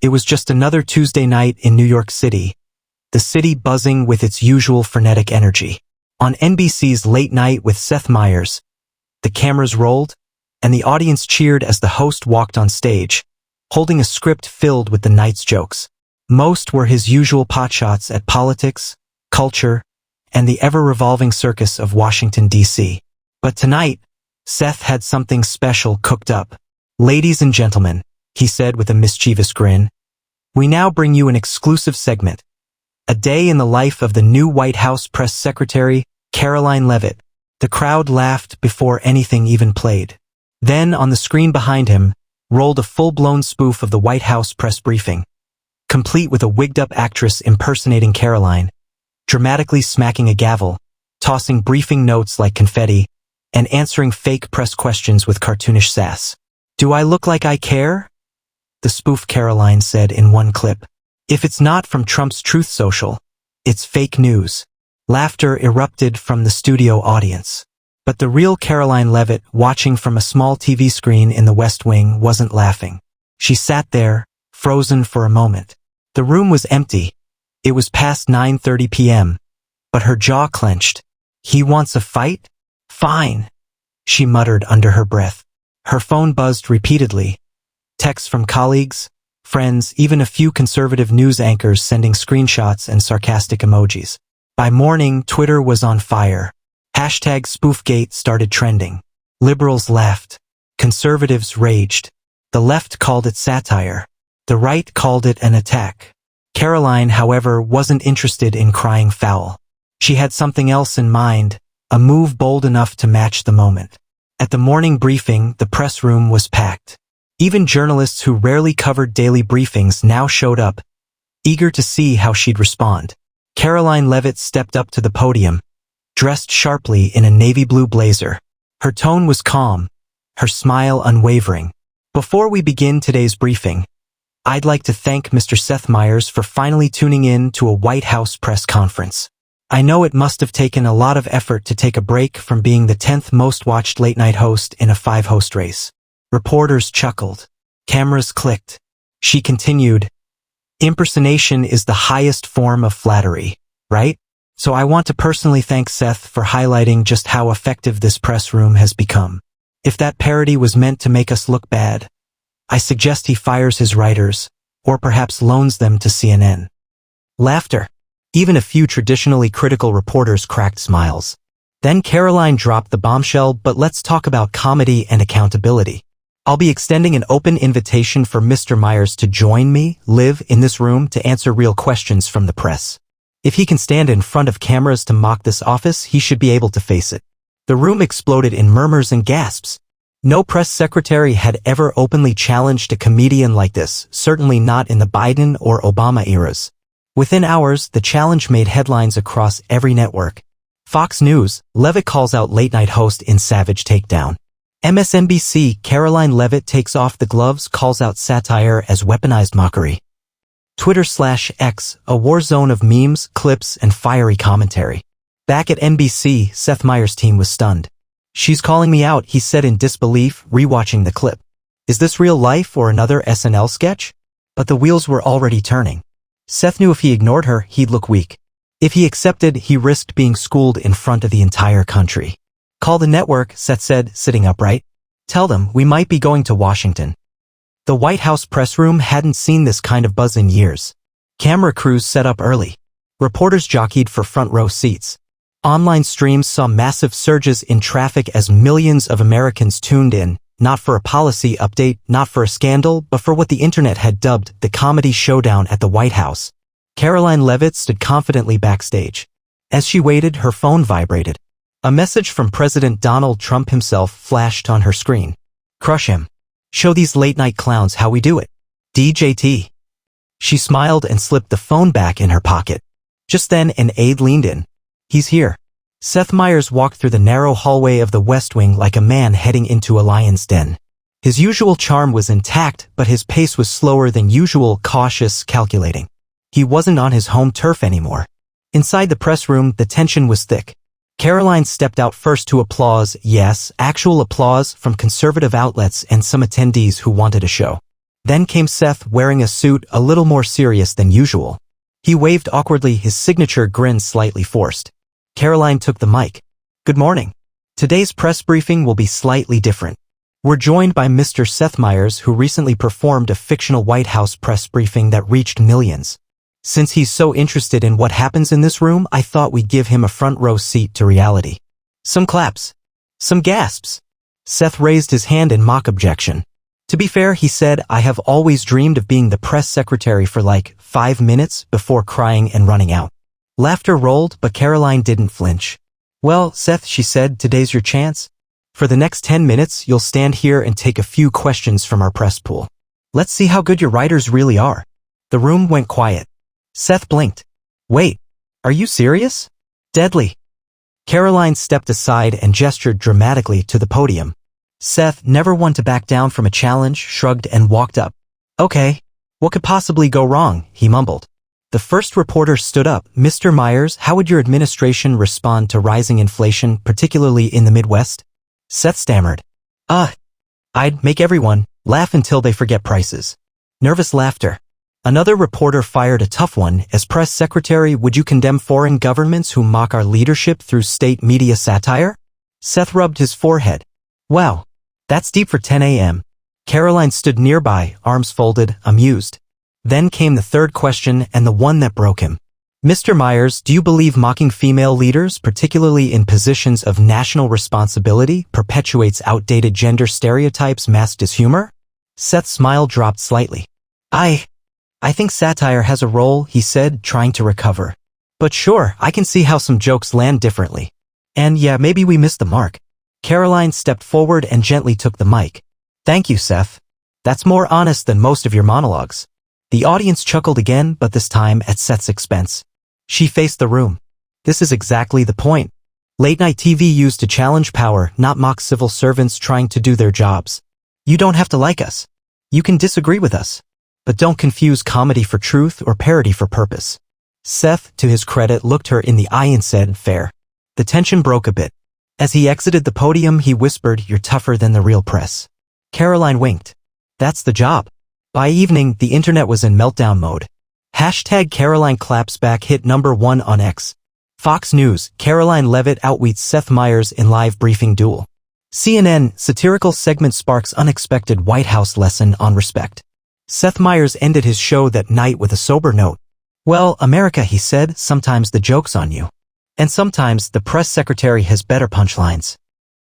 It was just another Tuesday night in New York City, the city buzzing with its usual frenetic energy. On NBC's Late Night with Seth Meyers, the cameras rolled, and the audience cheered as the host walked on stage, holding a script filled with the night's jokes. Most were his usual potshots at politics, culture, and the ever-revolving circus of Washington, D.C. But tonight, Seth had something special cooked up. "Ladies and gentlemen," he said with a mischievous grin, "we now bring you an exclusive segment. A day in the life of the new White House press secretary, Karoline Leavitt." The crowd laughed before anything even played. Then, on the screen behind him, rolled a full-blown spoof of the White House press briefing, complete with a wigged-up actress impersonating Karoline, dramatically smacking a gavel, tossing briefing notes like confetti, and answering fake press questions with cartoonish sass. "Do I look like I care?" the spoof Karoline said in one clip. "If it's not from Trump's Truth Social, it's fake news." Laughter erupted from the studio audience. But the real Karoline Leavitt, watching from a small TV screen in the West Wing, wasn't laughing. She sat there, frozen for a moment. The room was empty. It was past 9:30 p.m., but her jaw clenched. "He wants a fight? Fine," she muttered under her breath. Her phone buzzed repeatedly. Texts from colleagues, friends, even a few conservative news anchors sending screenshots and sarcastic emojis. By morning, Twitter was on fire. Hashtag Spoofgate started trending. Liberals laughed. Conservatives raged. The left called it satire. The right called it an attack. Karoline, however, wasn't interested in crying foul. She had something else in mind, a move bold enough to match the moment. At the morning briefing, the press room was packed. Even journalists who rarely covered daily briefings now showed up, eager to see how she'd respond. Karoline Leavitt stepped up to the podium, dressed sharply in a navy blue blazer. Her tone was calm, her smile unwavering. "Before we begin today's briefing, I'd like to thank Mr. Seth Meyers for finally tuning in to a White House press conference. I know it must have taken a lot of effort to take a break from being the 10th most watched late-night host in a 5-host race." Reporters chuckled. Cameras clicked. She continued, "Impersonation is the highest form of flattery, right? So I want to personally thank Seth for highlighting just how effective this press room has become. If that parody was meant to make us look bad, I suggest he fires his writers, or perhaps loans them to CNN." Laughter. Even a few traditionally critical reporters cracked smiles. Then Karoline dropped the bombshell, "But let's talk about comedy and accountability. I'll be extending an open invitation for Mr. Meyers to join me, live in this room to answer real questions from the press. If he can stand in front of cameras to mock this office, he should be able to face it." The room exploded in murmurs and gasps. No press secretary had ever openly challenged a comedian like this, certainly not in the Biden or Obama eras. Within hours, the challenge made headlines across every network. Fox News, Leavitt calls out late-night host in savage takedown. MSNBC, Karoline Leavitt takes off the gloves, calls out satire as weaponized mockery. Twitter/X, a war zone of memes, clips, and fiery commentary. Back at NBC, Seth Meyers' team was stunned. "She's calling me out," he said in disbelief, rewatching the clip. "Is this real life or another SNL sketch?" But the wheels were already turning. Seth knew if he ignored her, he'd look weak. If he accepted, he risked being schooled in front of the entire country. "Call the network," Seth said, sitting upright. "Tell them we might be going to Washington." The White House press room hadn't seen this kind of buzz in years. Camera crews set up early. Reporters jockeyed for front-row seats. Online streams saw massive surges in traffic as millions of Americans tuned in, not for a policy update, not for a scandal, but for what the internet had dubbed the comedy showdown at the White House. Karoline Leavitt stood confidently backstage. As she waited, her phone vibrated. A message from President Donald Trump himself flashed on her screen. "Crush him. Show these late-night clowns how we do it. DJT." She smiled and slipped the phone back in her pocket. Just then, an aide leaned in. "He's here." Seth Meyers walked through the narrow hallway of the West Wing like a man heading into a lion's den. His usual charm was intact, but his pace was slower than usual, cautious, calculating. He wasn't on his home turf anymore. Inside the press room, the tension was thick. Karoline stepped out first to applause, yes, actual applause from conservative outlets and some attendees who wanted a show. Then came Seth wearing a suit a little more serious than usual. He waved awkwardly, his signature grin slightly forced. Karoline took the mic. Good morning. Today's press briefing will be slightly different. We're joined by Mr. Seth Meyers, who recently performed a fictional White House press briefing that reached millions. Since he's so interested in what happens in this room, I thought we'd give him a front row seat to reality. Some claps. Some gasps. Seth raised his hand in mock objection. To be fair, he said, I have always dreamed of being the press secretary for like 5 minutes before crying and running out. Laughter rolled, but Karoline didn't flinch. Well, Seth, she said, today's your chance. For the next 10 minutes, you'll stand here and take a few questions from our press pool. Let's see how good your writers really are. The room went quiet. Seth blinked. Wait, are you serious? Deadly. Karoline stepped aside and gestured dramatically to the podium. Seth, never one to back down from a challenge, shrugged and walked up. Okay, what could possibly go wrong, he mumbled. The first reporter stood up. Mr. Meyers, how would your administration respond to rising inflation, particularly in the Midwest? Seth stammered. I'd make everyone laugh until they forget prices. Nervous laughter. Another reporter fired a tough one. As press secretary, would you condemn foreign governments who mock our leadership through state media satire? Seth rubbed his forehead. Wow, that's deep for 10 a.m. Karoline stood nearby, arms folded, amused. Then came the third question and the one that broke him. Mr. Meyers, do you believe mocking female leaders, particularly in positions of national responsibility, perpetuates outdated gender stereotypes masked as humor? Seth's smile dropped slightly. I think satire has a role, he said, trying to recover. But sure, I can see how some jokes land differently. And yeah, maybe we missed the mark. Karoline stepped forward and gently took the mic. Thank you, Seth. That's more honest than most of your monologues. The audience chuckled again, but this time at Seth's expense. She faced the room. This is exactly the point. Late-night TV used to challenge power, not mock civil servants trying to do their jobs. You don't have to like us. You can disagree with us. But don't confuse comedy for truth or parody for purpose. Seth, to his credit, looked her in the eye and said, fair. The tension broke a bit. As he exited the podium, he whispered, you're tougher than the real press. Karoline winked. That's the job. By evening, the internet was in meltdown mode. Hashtag Karoline claps back hit #1 on X. Fox News, Karoline Leavitt outwits Seth Meyers in live briefing duel. CNN, satirical segment sparks unexpected White House lesson on respect. Seth Meyers ended his show that night with a sober note. Well, America, he said, sometimes the joke's on you. And sometimes the press secretary has better punchlines.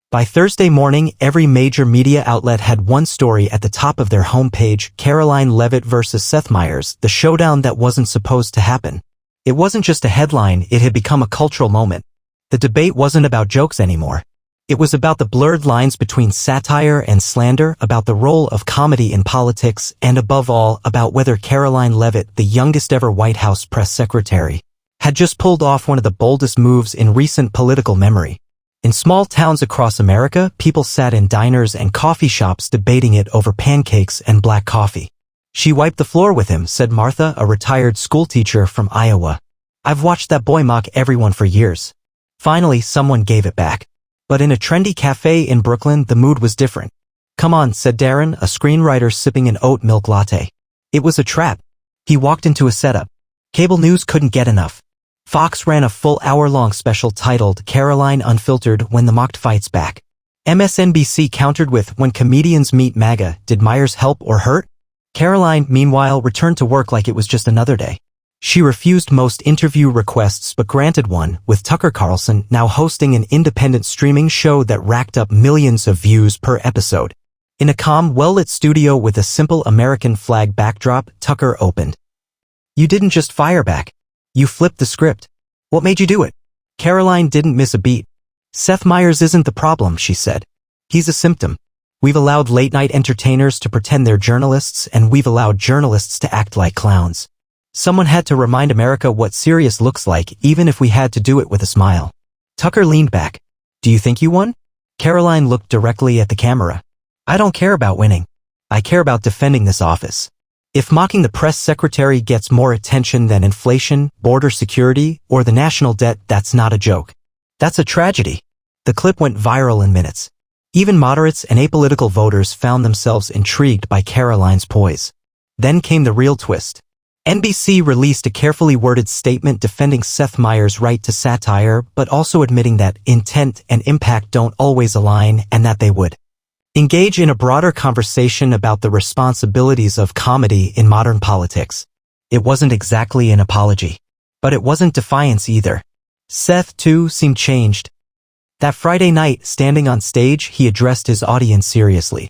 By Thursday morning, every major media outlet had one story at the top of their homepage, Karoline Leavitt versus Seth Meyers, the showdown that wasn't supposed to happen. It wasn't just a headline, it had become a cultural moment. The debate wasn't about jokes anymore. It was about the blurred lines between satire and slander, about the role of comedy in politics, and above all, about whether Karoline Leavitt, the youngest ever White House press secretary, had just pulled off one of the boldest moves in recent political memory. In small towns across America, people sat in diners and coffee shops debating it over pancakes and black coffee. She wiped the floor with him, said Martha, a retired schoolteacher from Iowa. I've watched that boy mock everyone for years. Finally, someone gave it back. But in a trendy cafe in Brooklyn, the mood was different. Come on, said Darren, a screenwriter sipping an oat milk latte. It was a trap. He walked into a setup. Cable news couldn't get enough. Fox ran a full hour-long special titled Karoline Unfiltered When the Mocked Fights Back. MSNBC countered with When Comedians Meet MAGA, Did Meyers help or hurt? Karoline, meanwhile, returned to work like it was just another day. She refused most interview requests but granted one, with Tucker Carlson now hosting an independent streaming show that racked up millions of views per episode. In a calm, well-lit studio with a simple American flag backdrop, Tucker opened. You didn't just fire back. You flipped the script. What made you do it? Karoline didn't miss a beat. Seth Meyers isn't the problem, she said. He's a symptom. We've allowed late-night entertainers to pretend they're journalists, and we've allowed journalists to act like clowns. Someone had to remind America what serious looks like, even if we had to do it with a smile. Tucker leaned back. Do you think you won? Karoline looked directly at the camera. I don't care about winning. I care about defending this office. If mocking the press secretary gets more attention than inflation, border security, or the national debt, that's not a joke. That's a tragedy. The clip went viral in minutes. Even moderates and apolitical voters found themselves intrigued by Karoline's poise. Then came the real twist. NBC released a carefully worded statement defending Seth Meyers' right to satire, but also admitting that intent and impact don't always align and that they would engage in a broader conversation about the responsibilities of comedy in modern politics. It wasn't exactly an apology, but it wasn't defiance either. Seth, too, seemed changed. That Friday night, standing on stage, he addressed his audience seriously.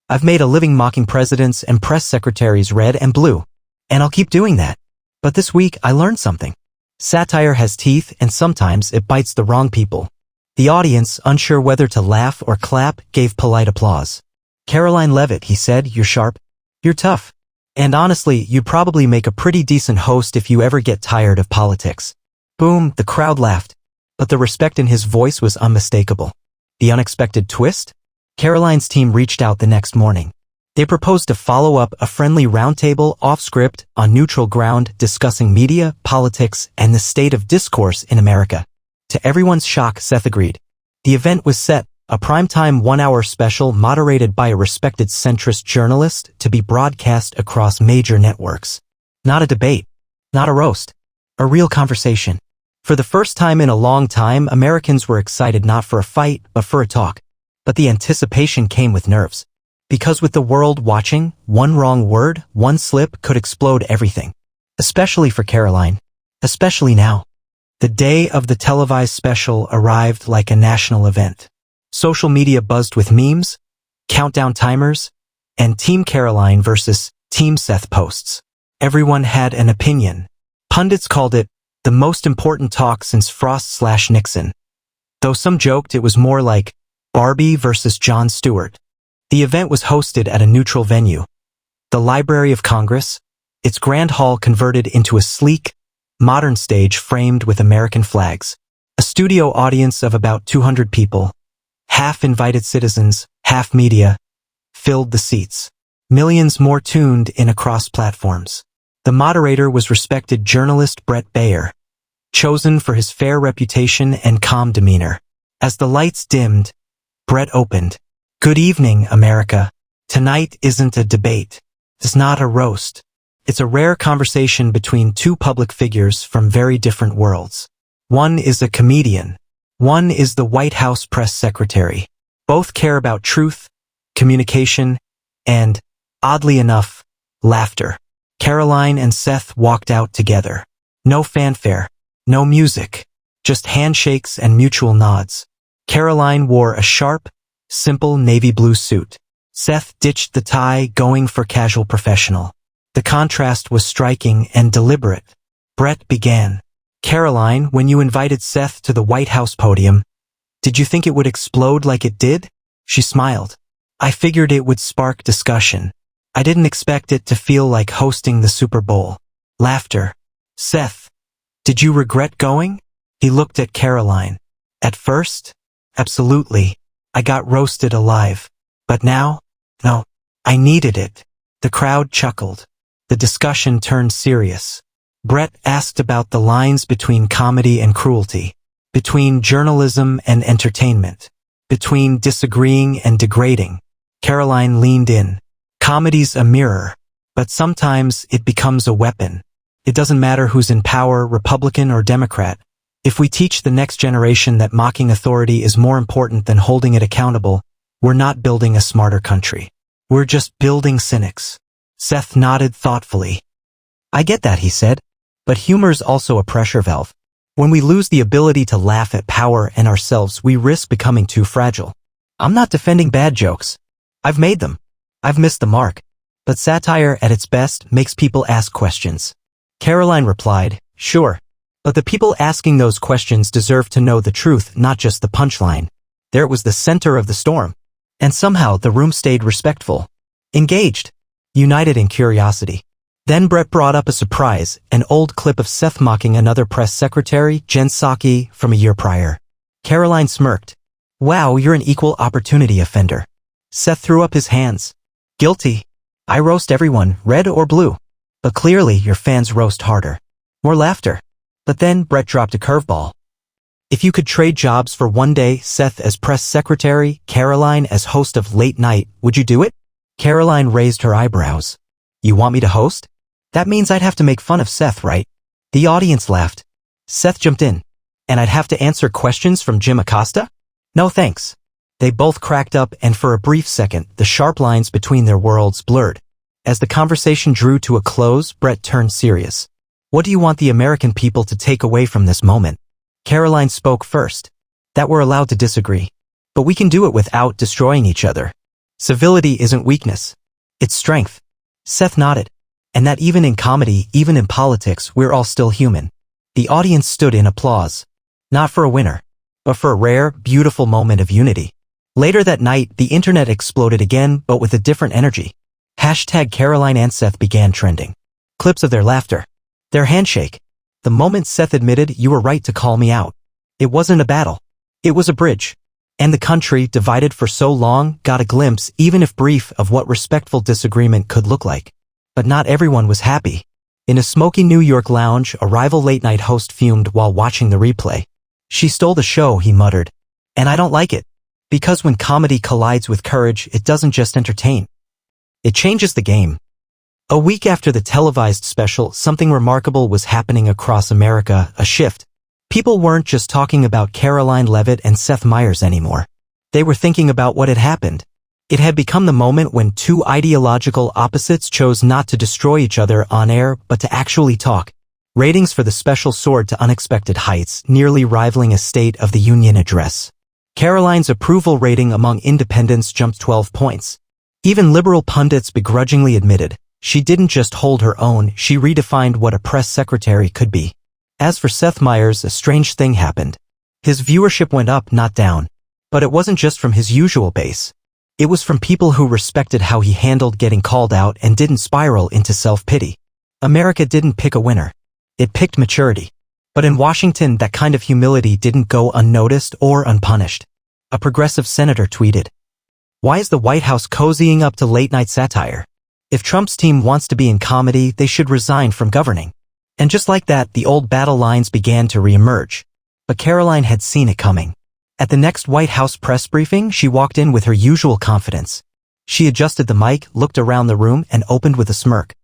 "I've made a living mocking presidents and press secretaries red and blue, and I'll keep doing that. But this week, I learned something. Satire has teeth, and sometimes it bites the wrong people." The audience, unsure whether to laugh or clap, gave polite applause. "Karoline Leavitt," he said, "you're sharp. You're tough. And honestly, you'd probably make a pretty decent host if you ever get tired of politics." Boom, the crowd laughed. But the respect in his voice was unmistakable. The unexpected twist? Karoline's team reached out the next morning. They proposed to follow up a friendly roundtable off-script on neutral ground discussing media, politics, and the state of discourse in America. To everyone's shock, Seth agreed. The event was set, a primetime one-hour special moderated by a respected centrist journalist to be broadcast across major networks. Not a debate, not a roast, a real conversation. For the first time in a long time, Americans were excited not for a fight, but for a talk. But the anticipation came with nerves. Because with the world watching, one wrong word, one slip could explode everything. Especially for Karoline. Especially now. The day of the televised special arrived like a national event. Social media buzzed with memes, countdown timers, and Team Karoline versus Team Seth posts. Everyone had an opinion. Pundits called it the most important talk since Frost/Nixon. Though some joked it was more like Barbie versus Jon Stewart. The event was hosted at a neutral venue, the Library of Congress, its grand hall converted into a sleek, modern stage framed with American flags. A studio audience of about 200 people, half invited citizens, half media, filled the seats. Millions more tuned in across platforms. The moderator was respected journalist Bret Baier, chosen for his fair reputation and calm demeanor. As the lights dimmed, Bret opened. "Good evening, America. Tonight isn't a debate. It's not a roast. It's a rare conversation between two public figures from very different worlds. One is a comedian. One is the White House press secretary. Both care about truth, communication, and, oddly enough, laughter." Karoline and Seth walked out together. No fanfare, no music, just handshakes and mutual nods. Karoline wore a sharp, simple navy blue suit. Seth ditched the tie, going for casual professional. The contrast was striking and deliberate. Bret began. "Karoline, when you invited Seth to the White House podium, did you think it would explode like it did?" She smiled. "I figured it would spark discussion. I didn't expect it to feel like hosting the Super Bowl." Laughter. "Seth, did you regret going?" He looked at Karoline. "At first? Absolutely. I got roasted alive. But now? No. I needed it." The crowd chuckled. The discussion turned serious. Bret asked about the lines between comedy and cruelty, between journalism and entertainment, between disagreeing and degrading. Karoline leaned in. "Comedy's a mirror, but sometimes it becomes a weapon. It doesn't matter who's in power, Republican or Democrat. If we teach the next generation that mocking authority is more important than holding it accountable, we're not building a smarter country. We're just building cynics." Seth nodded thoughtfully. "I get that," he said. "But humor's also a pressure valve. When we lose the ability to laugh at power and ourselves, we risk becoming too fragile. I'm not defending bad jokes. I've made them. I've missed the mark. But satire at its best makes people ask questions." Karoline replied, "Sure. But the people asking those questions deserve to know the truth, not just the punchline." There it was, the center of the storm. And somehow the room stayed respectful, engaged, united in curiosity. Then Bret brought up a surprise, an old clip of Seth mocking another press secretary, Jen Psaki, from a year prior. Karoline smirked. "Wow, you're an equal opportunity offender." Seth threw up his hands. "Guilty. I roast everyone, red or blue. But clearly your fans roast harder. More laughter." But then Bret dropped a curveball. If you could trade jobs for one day, Seth as press secretary, Karoline as host of Late Night, would you do it? Karoline raised her eyebrows. You want me to host? That means I'd have to make fun of Seth, right? The audience laughed. Seth jumped in. And I'd have to answer questions from Jim Acosta? No thanks. They both cracked up, and for a brief second, the sharp lines between their worlds blurred. As the conversation drew to a close, Brett turned serious. What do you want the American people to take away from this moment? Karoline spoke first. That we're allowed to disagree. But we can do it without destroying each other. Civility isn't weakness. It's strength. Seth nodded. And that even in comedy, even in politics, we're all still human. The audience stood in applause. Not for a winner, but for a rare, beautiful moment of unity. Later that night, the internet exploded again, but with a different energy. Hashtag Karoline and Seth began trending. Clips of their laughter. Their handshake. The moment Seth admitted, you were right to call me out. It wasn't a battle. It was a bridge. And the country, divided for so long, got a glimpse, even if brief, of what respectful disagreement could look like. But not everyone was happy. In a smoky New York lounge, a rival late-night host fumed while watching the replay. She stole the show, he muttered. And I don't like it. Because when comedy collides with courage, it doesn't just entertain. It changes the game. A week after the televised special, something remarkable was happening across America, a shift. People weren't just talking about Karoline Leavitt and Seth Meyers anymore. They were thinking about what had happened. It had become the moment when two ideological opposites chose not to destroy each other on air, but to actually talk. Ratings for the special soared to unexpected heights, nearly rivaling a State of the Union address. Karoline's approval rating among independents jumped 12 points. Even liberal pundits begrudgingly admitted, she didn't just hold her own, she redefined what a press secretary could be. As for Seth Meyers, a strange thing happened. His viewership went up, not down. But it wasn't just from his usual base. It was from people who respected how he handled getting called out and didn't spiral into self-pity. America didn't pick a winner. It picked maturity. But in Washington, that kind of humility didn't go unnoticed or unpunished. A progressive senator tweeted, "Why is the White House cozying up to late-night satire? If Trump's team wants to be in comedy, they should resign from governing." And just like that, the old battle lines began to reemerge. But Karoline had seen it coming. At the next White House press briefing, she walked in with her usual confidence. She adjusted the mic, looked around the room, and opened with a smirk.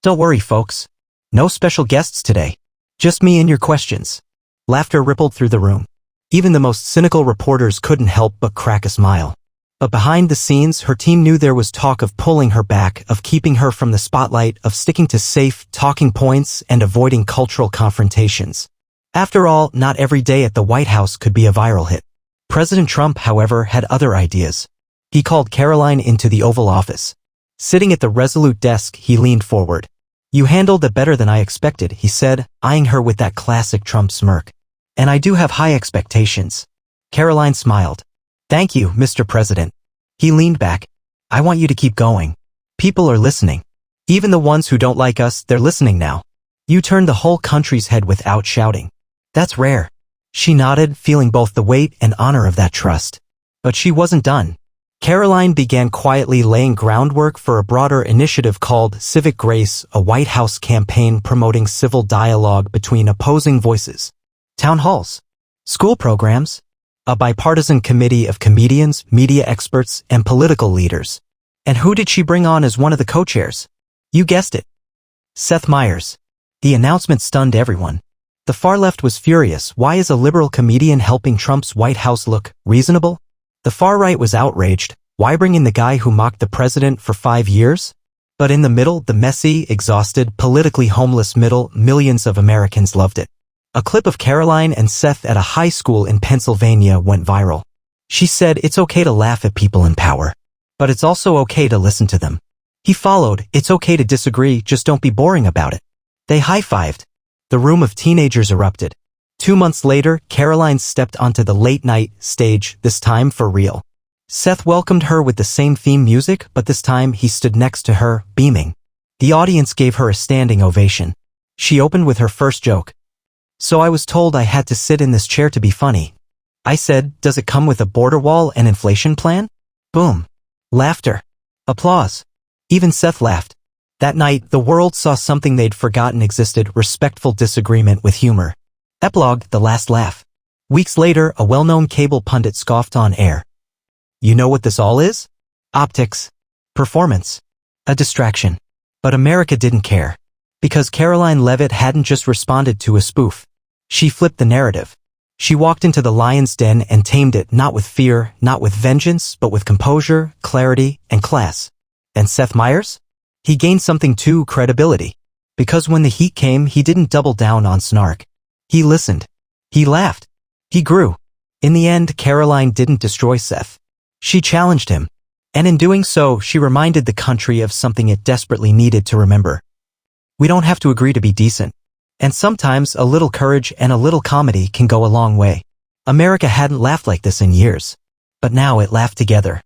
"Don't worry, folks. No special guests today. Just me and your questions." Laughter rippled through the room. Even the most cynical reporters couldn't help but crack a smile. But behind the scenes, her team knew there was talk of pulling her back, of keeping her from the spotlight, of sticking to safe, talking points, and avoiding cultural confrontations. After all, not every day at the White House could be a viral hit. President Trump, however, had other ideas. He called Karoline into the Oval Office. Sitting at the resolute desk, he leaned forward. "You handled it better than I expected," he said, eyeing her with that classic Trump smirk. "And I do have high expectations." Karoline smiled. "Thank you, Mr. President." He leaned back. "I want you to keep going. People are listening. Even the ones who don't like us, they're listening now. You turned the whole country's head without shouting. That's rare." She nodded, feeling both the weight and honor of that trust. But she wasn't done. Karoline began quietly laying groundwork for a broader initiative called Civic Grace, a White House campaign promoting civil dialogue between opposing voices. Town halls, school programs, a bipartisan committee of comedians, media experts, and political leaders. And who did she bring on as one of the co-chairs? You guessed it. Seth Meyers. The announcement stunned everyone. The far left was furious. Why is a liberal comedian helping Trump's White House look reasonable? The far right was outraged. Why bring in the guy who mocked the president for 5 years? But in the middle, the messy, exhausted, politically homeless middle, millions of Americans loved it. A clip of Karoline and Seth at a high school in Pennsylvania went viral. She said, "It's okay to laugh at people in power. But it's also okay to listen to them." He followed, "It's okay to disagree, just don't be boring about it." They high-fived. The room of teenagers erupted. 2 months later, Karoline stepped onto the late-night stage, this time for real. Seth welcomed her with the same theme music, but this time he stood next to her, beaming. The audience gave her a standing ovation. She opened with her first joke. "So I was told I had to sit in this chair to be funny. I said, does it come with a border wall and inflation plan?" Boom. Laughter. Applause. Even Seth laughed. That night, the world saw something they'd forgotten existed: respectful disagreement with humor. Epilogue, the last laugh. Weeks later, a well-known cable pundit scoffed on air. You know what this all is? Optics. Performance. A distraction. But America didn't care. Because Karoline Leavitt hadn't just responded to a spoof. She flipped the narrative. She walked into the lion's den and tamed it not with fear, not with vengeance, but with composure, clarity, and class. And Seth Meyers? He gained something too, credibility. Because when the heat came, he didn't double down on snark. He listened. He laughed. He grew. In the end, Karoline didn't destroy Seth. She challenged him. And in doing so, she reminded the country of something it desperately needed to remember. We don't have to agree to be decent. And sometimes a little courage and a little comedy can go a long way. America hadn't laughed like this in years. But now it laughed together.